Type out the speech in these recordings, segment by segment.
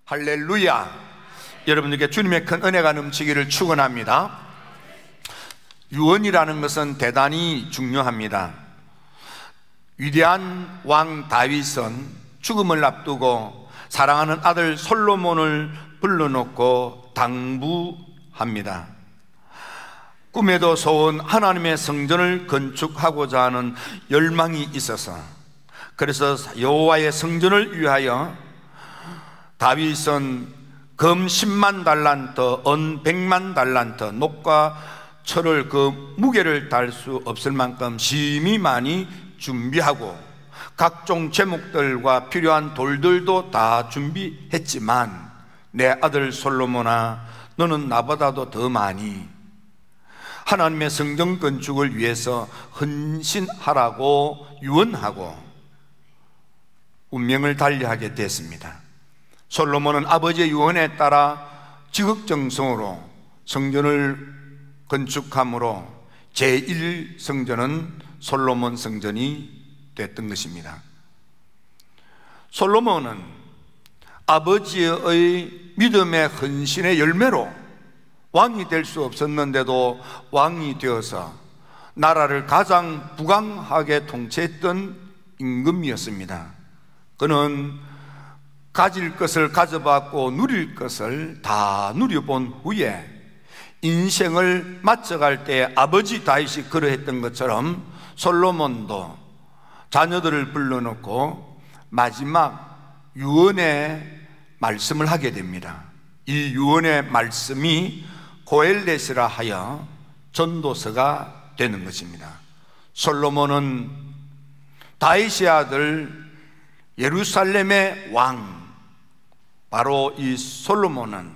할렐루야. 여러분들께 주님의 큰 은혜가 넘치기를 축원합니다. 유언이라는 것은 대단히 중요합니다. 위대한 왕 다윗은 죽음을 앞두고 사랑하는 아들 솔로몬을 불러놓고 당부합니다. 꿈에도 소원 하나님의 성전을 건축하고자 하는 열망이 있어서, 그래서 여호와의 성전을 위하여 다윗은 금 10만 달란트, 은 100만 달란트, 녹과 철을 그 무게를 달 수 없을 만큼 심히 많이 준비하고 각종 제목들과 필요한 돌들도 다 준비했지만, 내 아들 솔로몬아, 너는 나보다도 더 많이 하나님의 성전 건축을 위해서 헌신하라고 유언하고 운명을 달리하게 됐습니다. 솔로몬은 아버지의 유언에 따라 지극정성으로 성전을 건축함으로 제1성전은 솔로몬 성전이 됐던 것입니다. 솔로몬은 아버지의 믿음의 헌신의 열매로 왕이 될 수 없었는데도 왕이 되어서 나라를 가장 부강하게 통치했던 임금이었습니다. 그는 가질 것을 가져봤고 누릴 것을 다 누려본 후에 인생을 맞춰갈 때 아버지 다윗이 그러했던 것처럼 솔로몬도 자녀들을 불러놓고 마지막 유언의 말씀을 하게 됩니다. 이 유언의 말씀이 고엘렛이라 하여 전도서가 되는 것입니다. 솔로몬은 다윗의 아들 예루살렘의 왕, 바로 이 솔로몬은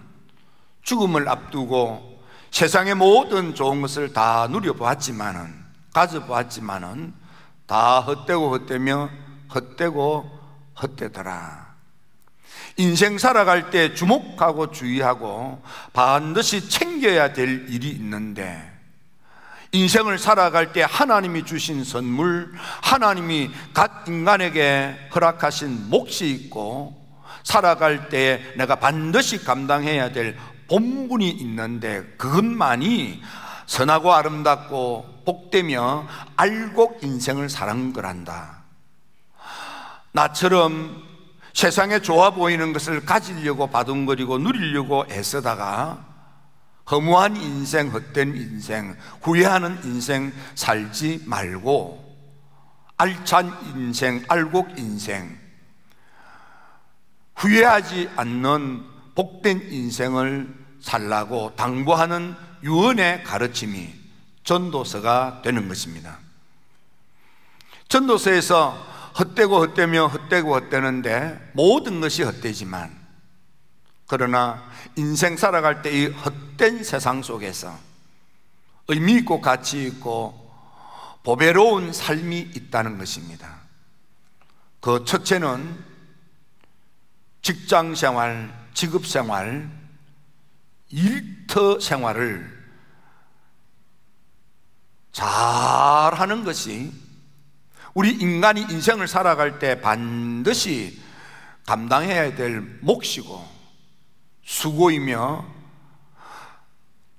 죽음을 앞두고 세상의 모든 좋은 것을 다 누려보았지만은, 가져보았지만은 다 헛되고 헛되며 헛되고 헛되더라. 인생 살아갈 때 주목하고 주의하고 반드시 챙겨야 될 일이 있는데, 인생을 살아갈 때 하나님이 주신 선물, 하나님이 각 인간에게 허락하신 몫이 있고, 살아갈 때 내가 반드시 감당해야 될 본분이 있는데, 그것만이 선하고 아름답고 복되며 알곡 인생을 사는 거란다. 나처럼 세상에 좋아 보이는 것을 가지려고 바둥거리고 누리려고 애쓰다가 허무한 인생, 헛된 인생, 후회하는 인생 살지 말고 알찬 인생, 알곡 인생, 후회하지 않는 복된 인생을 살라고 당부하는 유언의 가르침이 전도서가 되는 것입니다. 전도서에서 헛되고 헛되며 헛되고 헛되는데 모든 것이 헛되지만, 그러나 인생 살아갈 때 이 헛된 세상 속에서 의미 있고 가치 있고 보배로운 삶이 있다는 것입니다. 그 첫째는 직장 생활, 직업 생활, 일터 생활을 잘하는 것이 우리 인간이 인생을 살아갈 때 반드시 감당해야 될 몫이고 수고이며,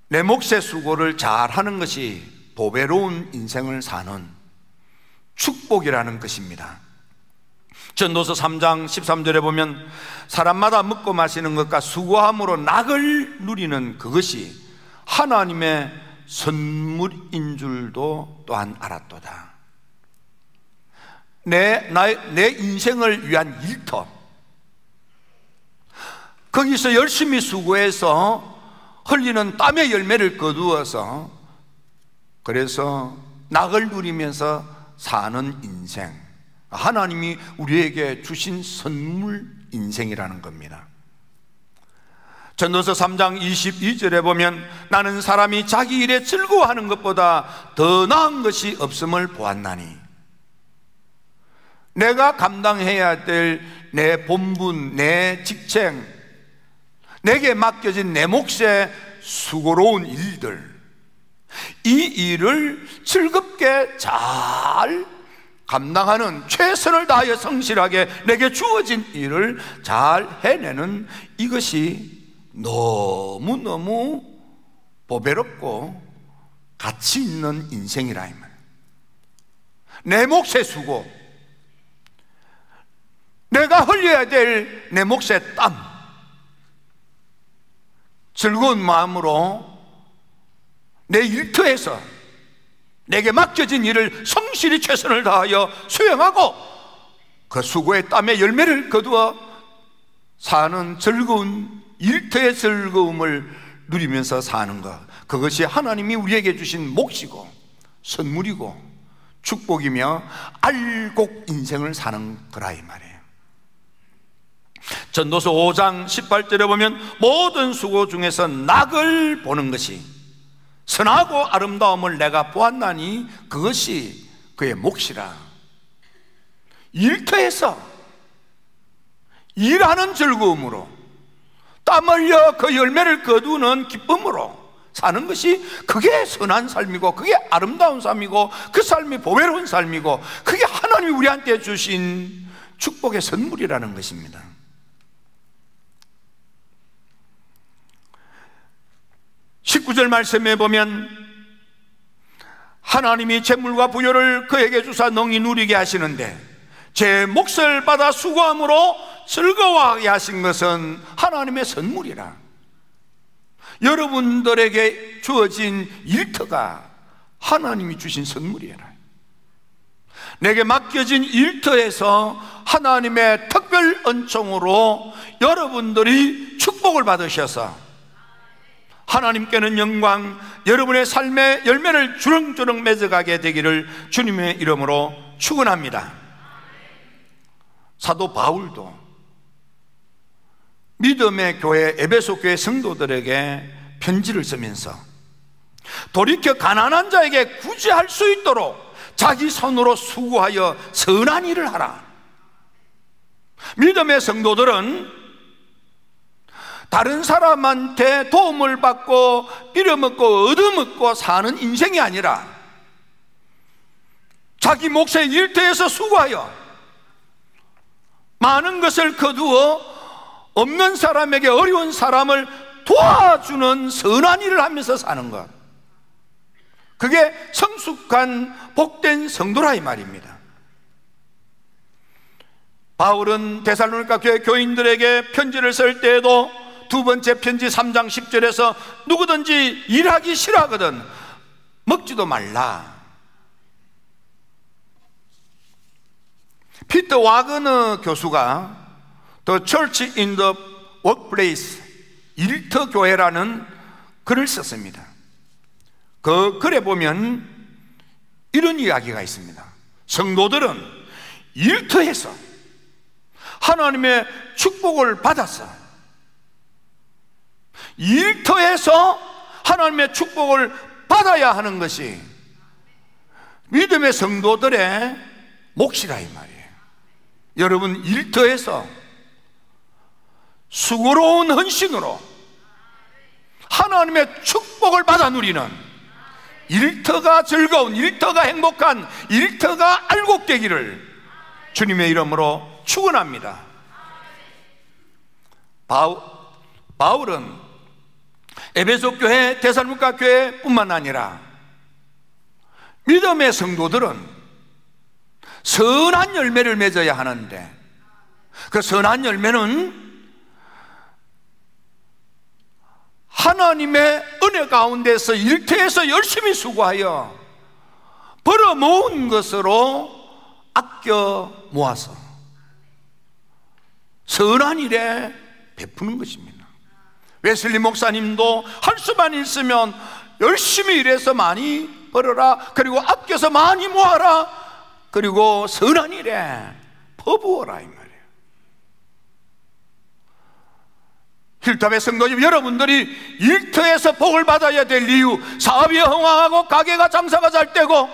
내 몫의 수고를 잘하는 것이 보배로운 인생을 사는 축복이라는 것입니다. 전도서 3장 13절에 보면 사람마다 먹고 마시는 것과 수고함으로 낙을 누리는 그것이 하나님의 선물인 줄도 또한 알았도다. 내 인생을 위한 일터, 거기서 열심히 수고해서 흘리는 땀의 열매를 거두어서, 그래서 낙을 누리면서 사는 인생, 하나님이 우리에게 주신 선물 인생이라는 겁니다. 전도서 3장 22절에 보면 나는 사람이 자기 일에 즐거워하는 것보다 더 나은 것이 없음을 보았나니, 내가 감당해야 될 내 본분, 내 직책, 내게 맡겨진 내 몫의 수고로운 일들, 이 일을 즐겁게 잘 감당하는, 최선을 다하여 성실하게 내게 주어진 일을 잘 해내는 이것이 너무너무 보배롭고 가치 있는 인생이라 이 말이에요. 내 몫의 수고, 내가 흘려야 될 내 몫의 땀, 즐거운 마음으로 내 일터에서 내게 맡겨진 일을 성실히 최선을 다하여 수행하고 그 수고의 땀의 열매를 거두어 사는 즐거운 일터의 즐거움을 누리면서 사는 것, 그것이 하나님이 우리에게 주신 몫이고 선물이고 축복이며 알곡 인생을 사는 거라 이 말이에요. 전도서 5장 18절에 보면 모든 수고 중에서 낙을 보는 것이 선하고 아름다움을 내가 보았나니 그것이 그의 몫이라. 일터에서 일하는 즐거움으로 땀 흘려 그 열매를 거두는 기쁨으로 사는 것이 그게 선한 삶이고 그게 아름다운 삶이고 그 삶이 보배로운 삶이고 그게 하나님이 우리한테 주신 축복의 선물이라는 것입니다. 19절 말씀에 보면 하나님이 재물과 부여를 그에게 주사 능히 누리게 하시는데 제 몫을 받아 수고함으로 즐거워하게 하신 것은 하나님의 선물이라. 여러분들에게 주어진 일터가 하나님이 주신 선물이라. 내게 맡겨진 일터에서 하나님의 특별 은총으로 여러분들이 축복을 받으셔서 하나님께는 영광, 여러분의 삶의 열매를 주렁주렁 맺어가게 되기를 주님의 이름으로 축원합니다. 사도 바울도 믿음의 교회 에베소 교회 성도들에게 편지를 쓰면서 돌이켜 가난한 자에게 구제할 수 있도록 자기 손으로 수고하여 선한 일을 하라. 믿음의 성도들은 다른 사람한테 도움을 받고 빌어먹고 얻어먹고 사는 인생이 아니라 자기 몫의 일터에서 수고하여 많은 것을 거두어 없는 사람에게 어려운 사람을 도와주는 선한 일을 하면서 사는 것, 그게 성숙한 복된 성도라 이 말입니다. 바울은 데살로니가 교회 교인들에게 편지를 쓸 때에도 두 번째 편지 3장 10절에서 누구든지 일하기 싫어하거든 먹지도 말라. 피터 와그너 교수가 The Church in the Workplace, 일터 교회라는 글을 썼습니다. 그 글에 보면 이런 이야기가 있습니다. 성도들은 일터에서 하나님의 축복을 받았어. 일터에서 하나님의 축복을 받아야 하는 것이 믿음의 성도들의 몫이라 이 말이에요. 여러분, 일터에서 수고로운 헌신으로 하나님의 축복을 받아 누리는 일터가 즐거운, 일터가 행복한, 일터가 알곡되기를 주님의 이름으로 축원합니다. 바울은 에베소 교회, 데살로니가 교회 뿐만 아니라 믿음의 성도들은 선한 열매를 맺어야 하는데 그 선한 열매는 하나님의 은혜 가운데서 일터에서 열심히 수고하여 벌어 모은 것으로 아껴 모아서 선한 일에 베푸는 것입니다. 웨슬리 목사님도 할 수만 있으면 열심히 일해서 많이 벌어라, 그리고 아껴서 많이 모아라, 그리고 선한 일에 퍼부어라 이 말이에요. 힐탑의 성도님 여러분들이 일터에서 복을 받아야 될 이유, 사업이 흥황하고 가게가 장사가 잘 되고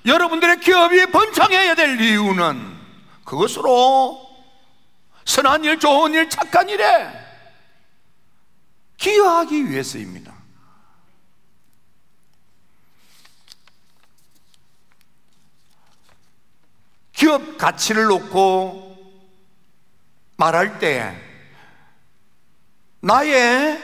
여러분들의 기업이 번창해야 될 이유는 그것으로 선한 일, 좋은 일, 착한 일에 기여하기 위해서입니다. 기업 가치를 놓고 말할 때 나의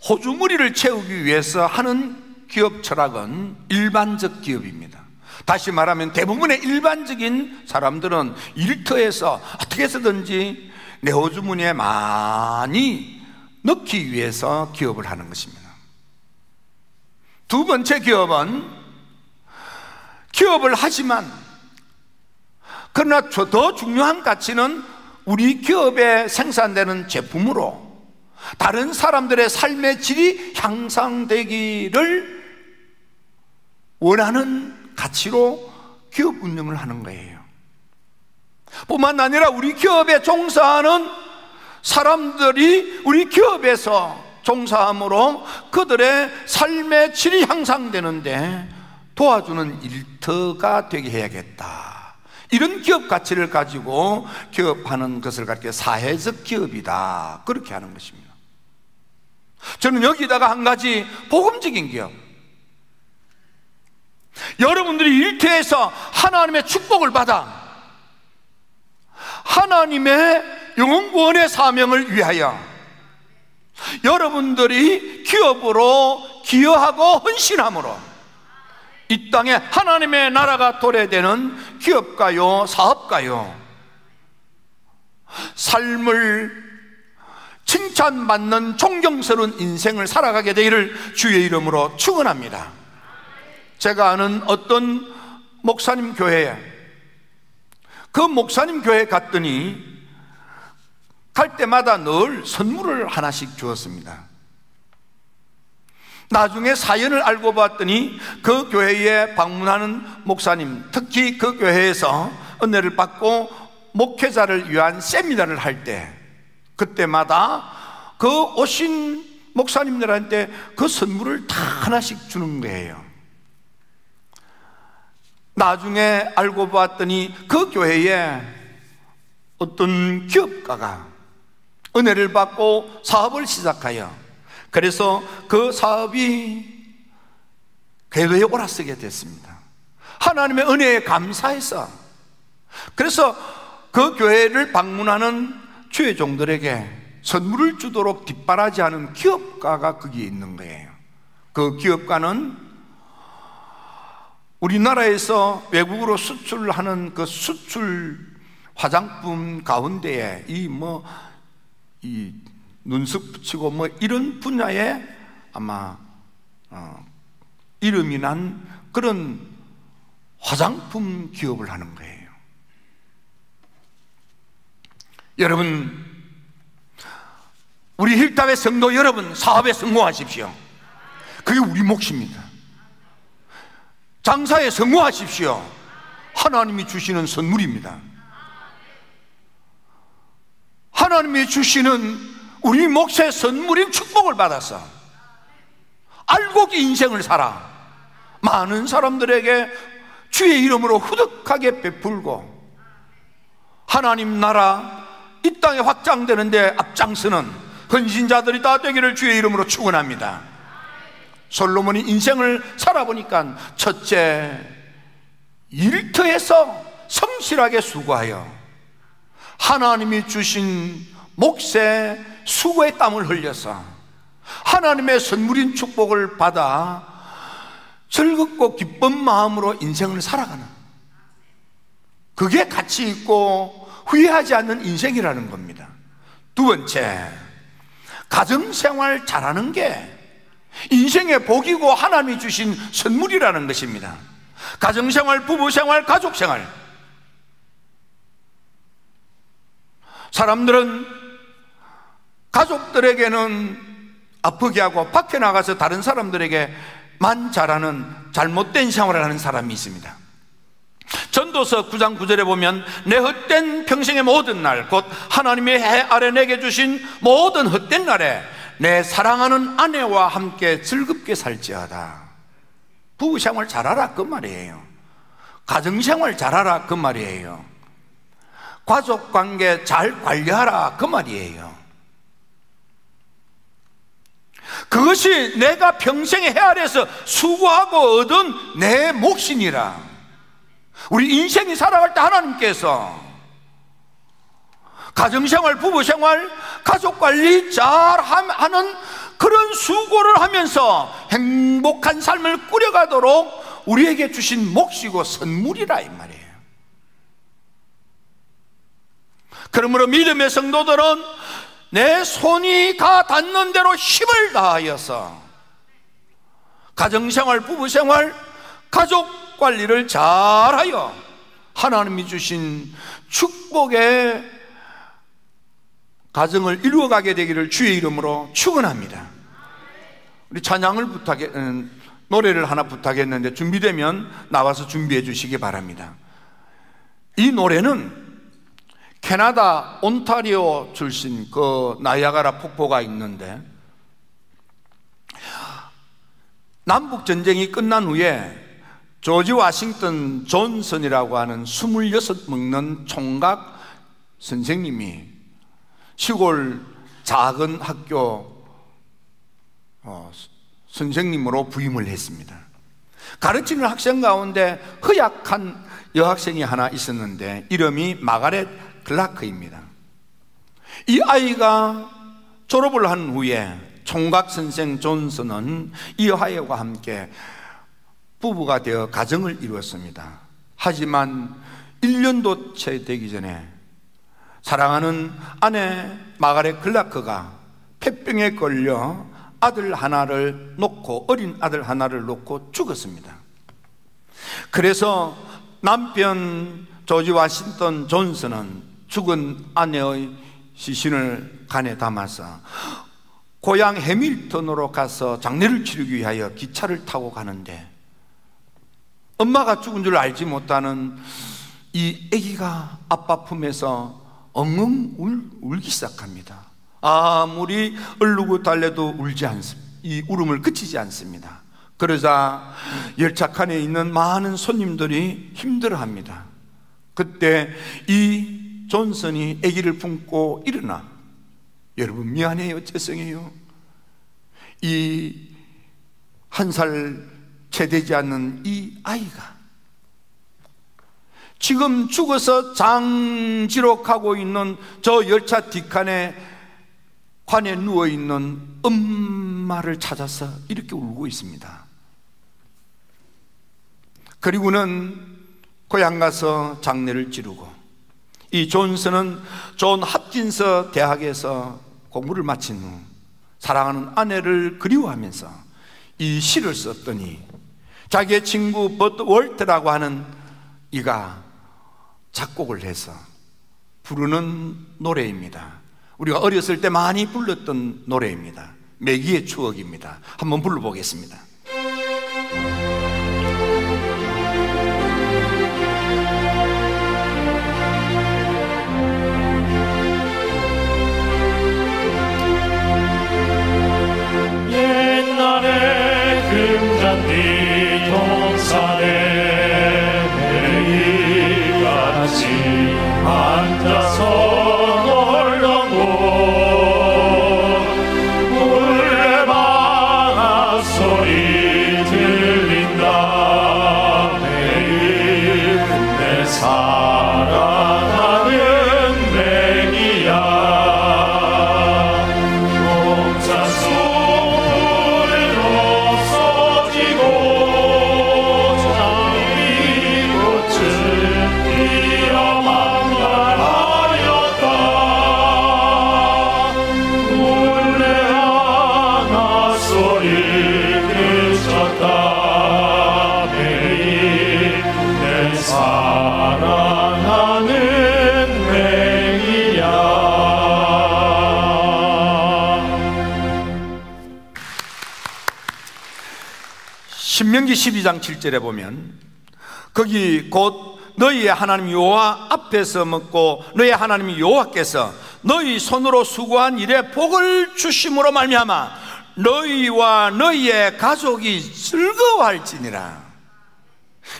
호주머니를 채우기 위해서 하는 기업 철학은 일반적 기업입니다. 다시 말하면 대부분의 일반적인 사람들은 일터에서 어떻게 해서든지 내 호주머니에 많이 넣기 위해서 기업을 하는 것입니다. 두 번째 기업은 기업을 하지만 그러나 더 중요한 가치는 우리 기업에 생산되는 제품으로 다른 사람들의 삶의 질이 향상되기를 원하는 가치로 기업 운영을 하는 거예요. 뿐만 아니라 우리 기업에 종사하는 사람들이 우리 기업에서 종사함으로 그들의 삶의 질이 향상되는데 도와주는 일터가 되게 해야겠다. 이런 기업 가치를 가지고 기업하는 것을 갖게 사회적 기업이다, 그렇게 하는 것입니다. 저는 여기다가 한 가지 복음적인 기업, 여러분들이 일터에서 하나님의 축복을 받아 하나님의 영혼구원의 사명을 위하여 여러분들이 기업으로 기여하고 헌신함으로 이 땅에 하나님의 나라가 도래되는 기업가요, 사업가요, 삶을 칭찬받는 존경스러운 인생을 살아가게 되기를 주의 이름으로 축원합니다. 제가 아는 어떤 목사님 교회에, 그 목사님 교회에 갔더니 갈 때마다 늘 선물을 하나씩 주었습니다. 나중에 사연을 알고 봤더니 그 교회에 방문하는 목사님, 특히 그 교회에서 은혜를 받고 목회자를 위한 세미나를 할 때 그때마다 그 오신 목사님들한테 그 선물을 다 하나씩 주는 거예요. 나중에 알고 봤더니 그 교회에 어떤 기업가가 은혜를 받고 사업을 시작하여 그래서 그 사업이 궤도에 올라서게 됐습니다. 하나님의 은혜에 감사해서 그래서 그 교회를 방문하는 주의 종들에게 선물을 주도록 뒷바라지하는 기업가가 거기에 있는 거예요. 그 기업가는 우리나라에서 외국으로 수출하는 그 수출 화장품 가운데에 이 눈썹 붙이고 이런 분야에 아마 이름이 난 그런 화장품 기업을 하는 거예요. 여러분, 우리 힐답의 성도 여러분, 사업에 성공하십시오. 그게 우리 몫입니다. 장사에 성공하십시오. 하나님이 주시는 선물입니다. 하나님이 주시는 우리 몫의 선물인 축복을 받아서 알곡이 인생을 살아 많은 사람들에게 주의 이름으로 후덕하게 베풀고 하나님 나라 이 땅에 확장되는데 앞장서는 헌신자들이 다 되기를 주의 이름으로 축원합니다. 솔로몬이 인생을 살아보니까 첫째, 일터에서 성실하게 수고하여 하나님이 주신 몫에 수고의 땀을 흘려서 하나님의 선물인 축복을 받아 즐겁고 기쁜 마음으로 인생을 살아가는, 그게 가치 있고 후회하지 않는 인생이라는 겁니다. 두 번째, 가정생활 잘하는 게 인생의 복이고 하나님이 주신 선물이라는 것입니다. 가정생활, 부부생활, 가족생활. 사람들은 가족들에게는 아프게 하고 밖에 나가서 다른 사람들에게만 잘하는 잘못된 생활을 하는 사람이 있습니다. 전도서 9장 9절에 보면 내 헛된 평생의 모든 날, 곧 하나님의 해 아래 내게 주신 모든 헛된 날에 내 사랑하는 아내와 함께 즐겁게 살지어다. 부부생활 잘하라 그 말이에요. 가정생활 잘하라 그 말이에요. 가족관계 잘 관리하라 그 말이에요. 그것이 내가 평생의 해 아래에서 수고하고 얻은 내 몫이니라. 우리 인생이 살아갈 때 하나님께서 가정생활, 부부생활, 가족관리 잘하는 그런 수고를 하면서 행복한 삶을 꾸려가도록 우리에게 주신 몫이고 선물이라 이 말이에요. 그러므로 믿음의 성도들은 내 손이 가 닿는 대로 힘을 다하여서 가정생활, 부부생활, 가족관리를 잘하여 하나님이 주신 축복의 가정을 이루어가게 되기를 주의 이름으로 축원합니다. 우리 찬양을 노래를 하나 부탁했는데 준비되면 나와서 준비해 주시기 바랍니다. 이 노래는 캐나다 온타리오 출신 그 나이아가라 폭포가 있는데, 남북전쟁이 끝난 후에 조지 워싱턴 존슨이라고 하는 26 먹는 총각 선생님이 시골 작은 학교 선생님으로 부임을 했습니다. 가르치는 학생 가운데 허약한 여학생이 하나 있었는데 이름이 마가렛 클라크입니다. 이 아이가 졸업을 한 후에 총각 선생 존슨은 이 아이와 함께 부부가 되어 가정을 이루었습니다. 하지만 1년도 채 되기 전에 사랑하는 아내 마가렛 클라크가 폐병에 걸려 아들 하나를 놓고, 어린 아들 하나를 놓고 죽었습니다. 그래서 남편 조지 워싱턴 존슨은 죽은 아내의 시신을 간에 담아서 고향 해밀턴으로 가서 장례를 치르기 위하여 기차를 타고 가는데, 엄마가 죽은 줄 알지 못하는 이 아기가 아빠 품에서 엉엉 울기 시작합니다. 아무리 얼르고 달래도 울지 않습니다. 이 울음을 그치지 않습니다. 그러자 열차칸에 있는 많은 손님들이 힘들어합니다. 그때 이 존슨이 아기를 품고 일어나, 여러분 미안해요, 죄송해요, 이 1살 채 되지 않는 이 아이가 지금 죽어서 장지록하고 있는 저 열차 뒷칸에 관에 누워있는 엄마를 찾아서 이렇게 울고 있습니다. 그리고는 고향 가서 장례를 치르고, 이 존슨은 존 홉킨스 대학에서 공부를 마친 후 사랑하는 아내를 그리워하면서 이 시를 썼더니 자기의 친구 버트 월트라고 하는 이가 작곡을 해서 부르는 노래입니다. 우리가 어렸을 때 많이 불렀던 노래입니다. 매기의 추억입니다. 한번 불러보겠습니다. 옛날에 금잔디 동산에 매일같이 앉아서 놀던 곳, 물레방아 소리 들린다. 매일 내 사랑하는 매기야. 신명기 12장 7절에 보면, 거기 곧 너희의 하나님 여호와 앞에서 먹고 너희의 하나님 여호와께서 너희 손으로 수고한 일에 복을 주심으로 말미암아 너희와 너희의 가족이 즐거워할지니라.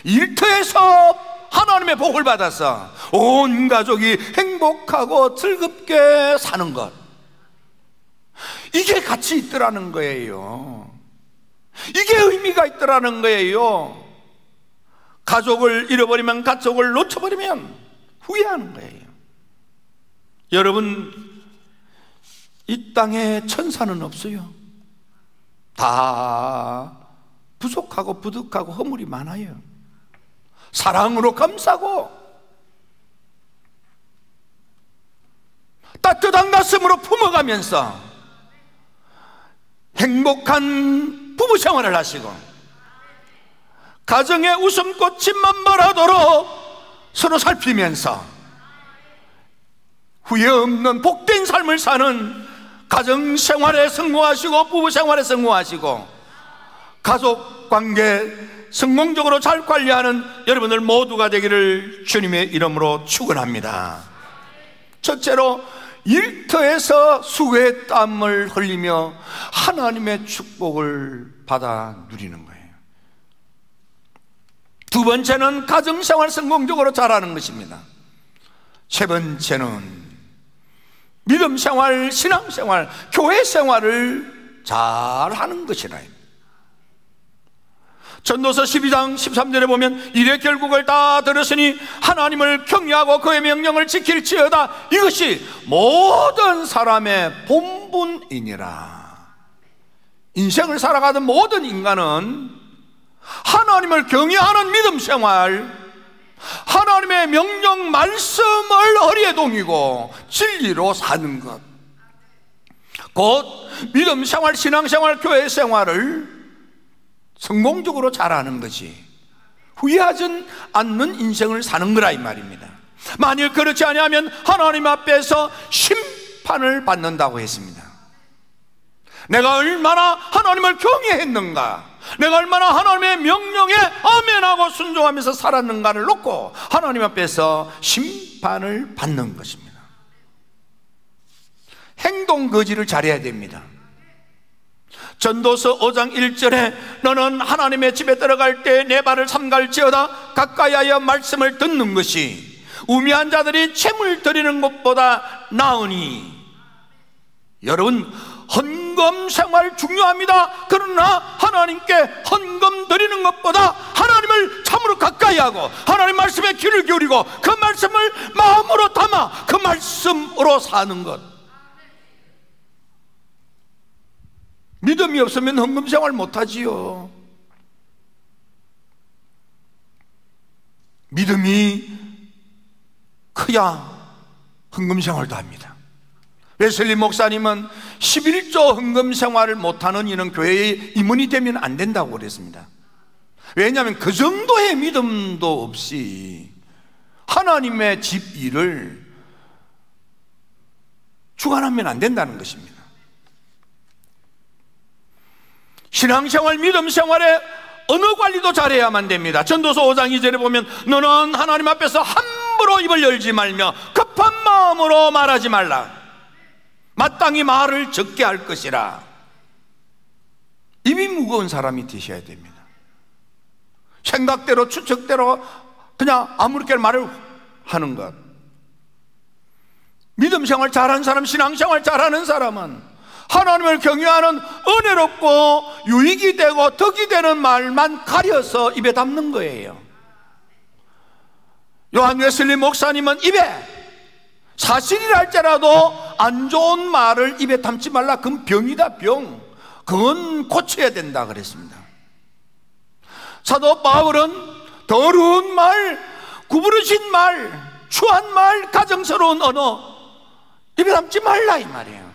일터에서 하나님의 복을 받아서 온 가족이 행복하고 즐겁게 사는 것, 이게 가치 있더라는 거예요. 이게 의미가 있더라는 거예요. 가족을 잃어버리면, 가족을 놓쳐버리면 후회하는 거예요. 여러분, 이 땅에 천사는 없어요. 다 부족하고 부득하고 허물이 많아요. 사랑으로 감싸고 따뜻한 가슴으로 품어가면서 행복한 부부 생활을 하시고 가정의 웃음꽃이 만발하도록 서로 살피면서 후회 없는 복된 삶을 사는 가정생활에 성공하시고 부부생활에 성공하시고 가족관계 성공적으로 잘 관리하는 여러분들 모두가 되기를 주님의 이름으로 축원합니다. 첫째로, 일터에서 수고의 땀을 흘리며 하나님의 축복을 받아 누리는 거예요. 두 번째는 가정생활 성공적으로 잘하는 것입니다. 세 번째는 믿음생활, 신앙생활, 교회생활을 잘하는 것이라. 전도서 12장 13절에 보면 이래 결국을 다 들었으니 하나님을 경외하고 그의 명령을 지킬지어다. 이것이 모든 사람의 본분이니라. 인생을 살아가던 모든 인간은 하나님을 경외하는 믿음생활, 하나님의 명령 말씀을 허리에 동이고 진리로 사는 것, 곧 믿음생활, 신앙생활, 교회생활을 성공적으로 잘하는 것이 후회하지 않는 인생을 사는 거라 이 말입니다. 만일 그렇지 아니하면 하나님 앞에서 심판을 받는다고 했습니다. 내가 얼마나 하나님을 경외했는가, 내가 얼마나 하나님의 명령에 아멘하고 순종하면서 살았는가를 놓고 하나님 앞에서 심판을 받는 것입니다. 행동 거지를 잘해야 됩니다. 전도서 5장 1절에 너는 하나님의 집에 들어갈 때 내 발을 삼갈지어다. 가까이하여 말씀을 듣는 것이 우매한 자들이 채물 드리는 것보다 나으니. 여러분, 헌금 생활 중요합니다. 그러나 하나님께 헌금 드리는 것보다 하나님을 참으로 가까이하고 하나님 말씀에 귀를 기울이고 그 말씀을 마음으로 담아 그 말씀으로 사는 것. 믿음이 없으면 헌금 생활 못하지요. 믿음이 커야 헌금 생활도 합니다. 웨슬리 목사님은 11조 헌금 생활을 못하는 이는 교회에 임원이 되면 안 된다고 그랬습니다. 왜냐하면 그 정도의 믿음도 없이 하나님의 집 일을 주관하면 안 된다는 것입니다. 신앙생활, 믿음생활에 언어 관리도 잘해야만 됩니다. 전도서 5장 2절에 보면 너는 하나님 앞에서 함부로 입을 열지 말며 급한 마음으로 말하지 말라. 마땅히 말을 적게 할 것이라. 입이 무거운 사람이 되셔야 됩니다. 생각대로 추측대로 그냥 아무렇게나 말을 하는 것. 믿음생활 잘하는 사람, 신앙생활 잘하는 사람은 하나님을 경외하는 은혜롭고 유익이 되고 덕이 되는 말만 가려서 입에 담는 거예요. 요한 웨슬리 목사님은 입에 사실이랄지라도 안 좋은 말을 입에 담지 말라. 그건 병이다, 병. 그건 고쳐야 된다 그랬습니다. 사도 바울은 더러운 말, 구부러진 말, 추한 말, 가정스러운 언어 입에 담지 말라 이 말이에요.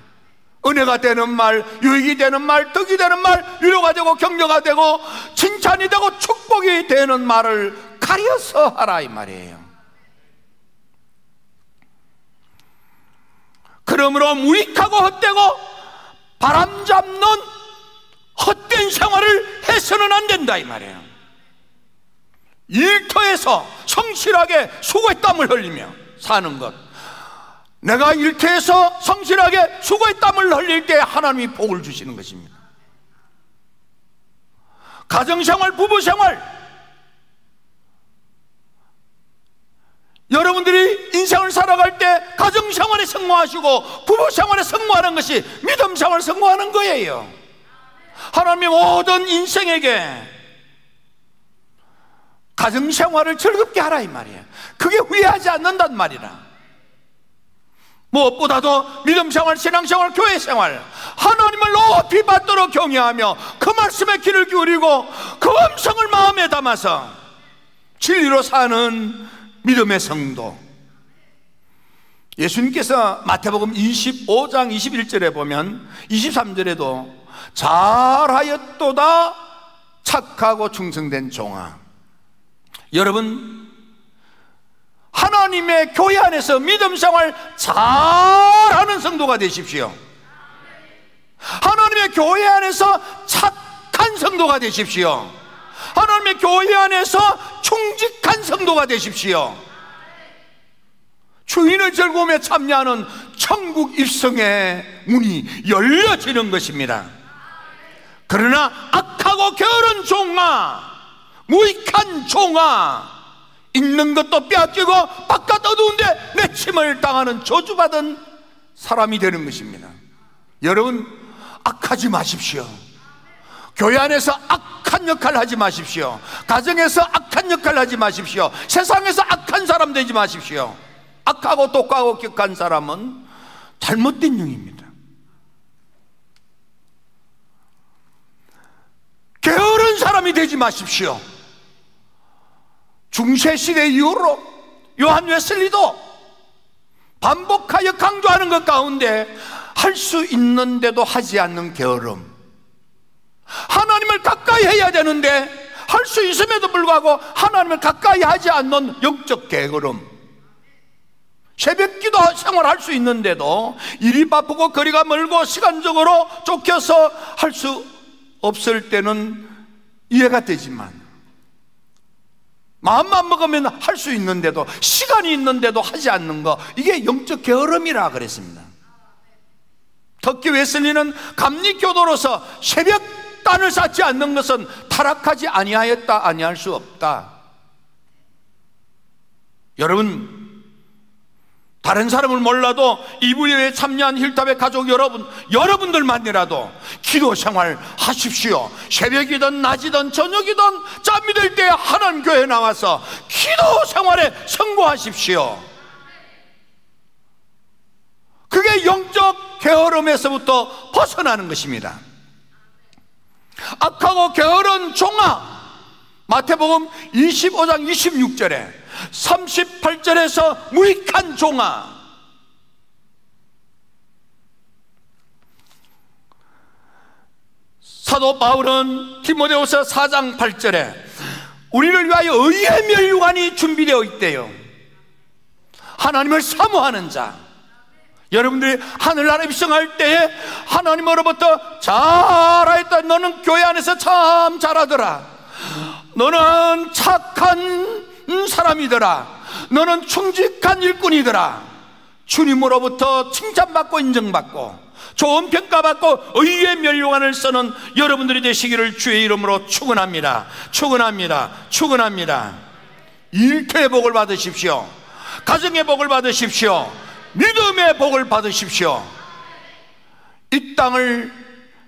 은혜가 되는 말, 유익이 되는 말, 덕이 되는 말, 위로가 되고 격려가 되고 칭찬이 되고 축복이 되는 말을 가려서 하라 이 말이에요. 그러므로 무익하고 헛되고 바람잡는 헛된 생활을 해서는 안 된다 이 말이에요. 일터에서 성실하게 수고의 땀을 흘리며 사는 것. 내가 일터에서 성실하게 수고의 땀을 흘릴 때 하나님이 복을 주시는 것입니다. 가정생활, 부부생활, 여러분들이 인생을 살아갈 때 가정생활에 성공하시고 부부생활에 성공하는 것이 믿음생활 성공하는 거예요. 하나님이 모든 인생에게 가정생활을 즐겁게 하라 이 말이에요. 그게 후회하지 않는단 말이라. 무엇보다도 믿음생활, 신앙생활, 교회생활, 하나님을 높이 받도록 경외하며 그 말씀에 귀를 기울이고 그 음성을 마음에 담아서 진리로 사는 믿음의 성도. 예수님께서 마태복음 25장 21절에 보면 23절에도 잘하였도다 착하고 충성된 종아. 여러분, 하나님의 교회 안에서 믿음생활 잘하는 성도가 되십시오. 하나님의 교회 안에서 착한 성도가 되십시오. 하나님의 교회 안에서 충직한 성도가 되십시오. 주인의 즐거움에 참여하는 천국 입성의 문이 열려지는 것입니다. 그러나 악하고 게으른 종아, 무익한 종아, 있는 것도 빼앗기고 바깥 어두운데 내침을 당하는 저주받은 사람이 되는 것입니다. 여러분, 악하지 마십시오. 교회 안에서 악한 역할을 하지 마십시오. 가정에서 악한 역할을 하지 마십시오. 세상에서 악한 사람 되지 마십시오. 악하고 독하고 격한 사람은 잘못된 영입니다. 게으른 사람이 되지 마십시오. 중세시대 이후로 요한 웨슬리도 반복하여 강조하는 것 가운데 할 수 있는데도 하지 않는 게으름, 하나님을 가까이 해야 되는데 할 수 있음에도 불구하고 하나님을 가까이 하지 않는 영적 게으름, 새벽기도 생활할 수 있는데도 일이 바쁘고 거리가 멀고 시간적으로 쫓겨서 할 수 없을 때는 이해가 되지만 마음만 먹으면 할 수 있는데도, 시간이 있는데도 하지 않는 거, 이게 영적 게으름이라 그랬습니다. 특히 웨슬리는 감리교도로서 새벽단을 쌓지 않는 것은 타락하지 아니하였다, 아니할 수 없다. 여러분, 다른 사람을 몰라도 이부예에 참여한 힐탑의 가족 여러분들만이라도 기도 생활 하십시오. 새벽이든 낮이든 저녁이든 잠이 들 때 하나님 교회에 나와서 기도 생활에 성공하십시오. 그게 영적 게으름에서부터 벗어나는 것입니다. 악하고 게으른 종아, 마태복음 25장 26절에 38절에서 무익한 종아. 사도 바울은 디모데후서 4장 8절에 우리를 위하여 의의 멸류관이 준비되어 있대요. 하나님을 사모하는 자, 여러분들이 하늘나라 입성할 때에 하나님으로부터 잘하였다, 너는 교회 안에서 참 잘하더라, 너는 착한 사람이더라, 너는 충직한 일꾼이더라, 주님으로부터 칭찬받고 인정받고 좋은 평가받고 의의 멸류관을 쓰는 여러분들이 되시기를 주의 이름으로 축원합니다. 축원합니다. 축원합니다. 일터의 복을 받으십시오. 가정의 복을 받으십시오. 믿음의 복을 받으십시오. 이 땅을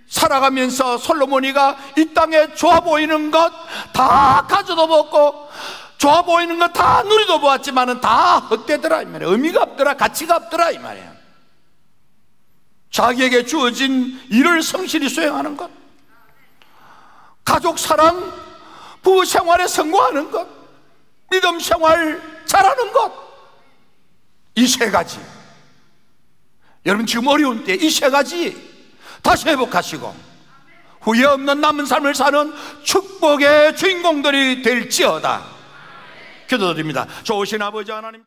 살아가면서 솔로몬이가 이 땅에 좋아 보이는 것 다 가져도 먹고 좋아 보이는 것 다 누리도 보았지만은 다 헛되더라 이 말이야. 의미가 없더라, 가치가 없더라 이 말이야. 자기에게 주어진 일을 성실히 수행하는 것, 가족 사랑, 부부 생활에 성공하는 것, 믿음 생활 잘하는 것, 이 세 가지. 여러분 지금 어려운 때 이 세 가지 다시 회복하시고 후회 없는 남은 삶을 사는 축복의 주인공들이 될지어다 기도드립니다. 좋으신 아버지 하나님,